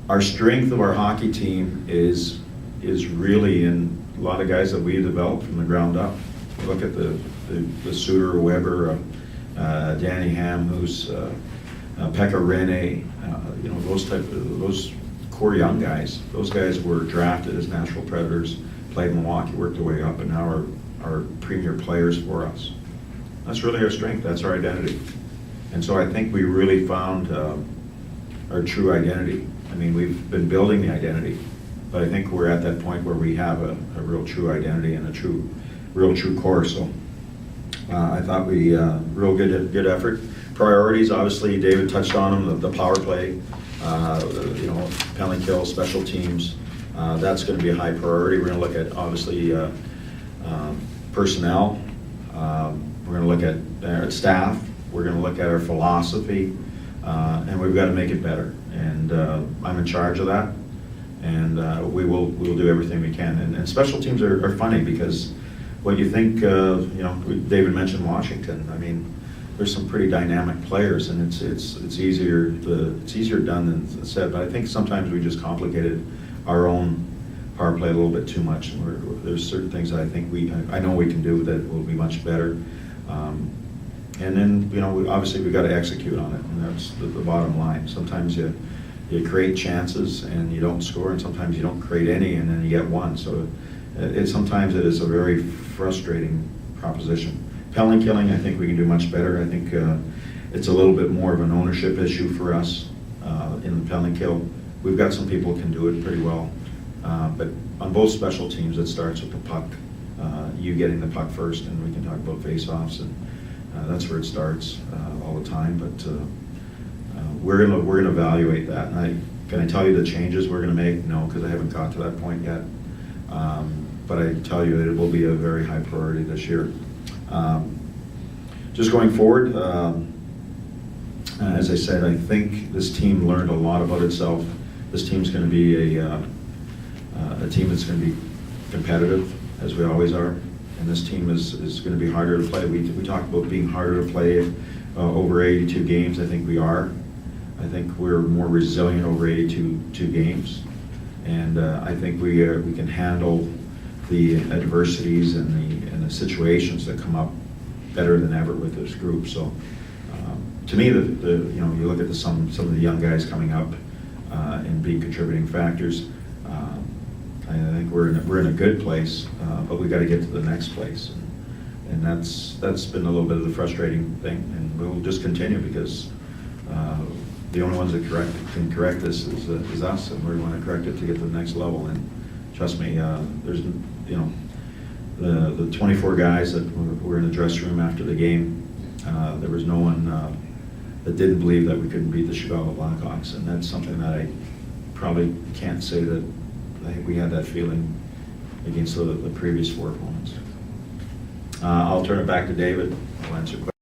Our strength of our hockey team is really in a lot of guys that we developed from the ground up. Look at the Suter, Weber, Danny Ham, who's Pekka Rinne, you know, those core young guys. Those guys were drafted as Nashville Predators, played in Milwaukee, worked their way up, and now are premier players for us. That's really our strength. That's our identity. And so I think we really found our true identity. I mean, we've been building the identity, but I think we're at that point where we have a real true identity and a real true core. So I thought we real good effort. Priorities, obviously, David touched on them. The power play, you know, penalty kill, special teams. That's going to be a high priority. We're going to look at obviously personnel. We're going to look at our staff. We're going to look at our philosophy, and we've got to make it better. And I'm in charge of that, and we'll do everything we can. And special teams are funny because what you think, you know, David mentioned Washington. I mean, there's some pretty dynamic players, and it's easier done than said. But I think sometimes we just complicated our own power play a little bit too much. And there's certain things that I think I know we can do that will be much better. And then, you know, obviously we've got to execute on it, and that's the bottom line. Sometimes you create chances and you don't score, and sometimes you don't create any and then you get one. So sometimes it is a very frustrating proposition. Penalty killing, I think we can do much better. I think it's a little bit more of an ownership issue for us in the penalty kill. We've got some people who can do it pretty well, but on both special teams, it starts with the puck. You getting the puck first, and we can talk about face-offs, and that's where it starts all the time. But we're gonna evaluate that. And can I tell you the changes we're gonna make? No, because I haven't got to that point yet. But I can tell you that it will be a very high priority this year. Just going forward, as I said, I think this team learned a lot about itself. This team's going to be a team that's going to be competitive, as we always are. And this team is going to be harder to play. We talked about being harder to play over 82 games. I think we are. I think we're more resilient over 82 games. And I think we can handle the adversities and the situations that come up better than ever with this group. So to me, you know, you look at some of the young guys coming up and being contributing factors. I think we're in a good place, but we got to get to the next place, and that's been a little bit of the frustrating thing. And we'll just continue because the only ones that can correct this is us, and we want to correct it to get to the next level. And trust me, there's, you know, the 24 guys that were in the dressing room after the game, there was no one that didn't believe that we couldn't beat the Chicago Blackhawks, and that's something that I probably can't say that I think we had that feeling against the previous 4 opponents. I'll turn it back to David. I'll answer questions.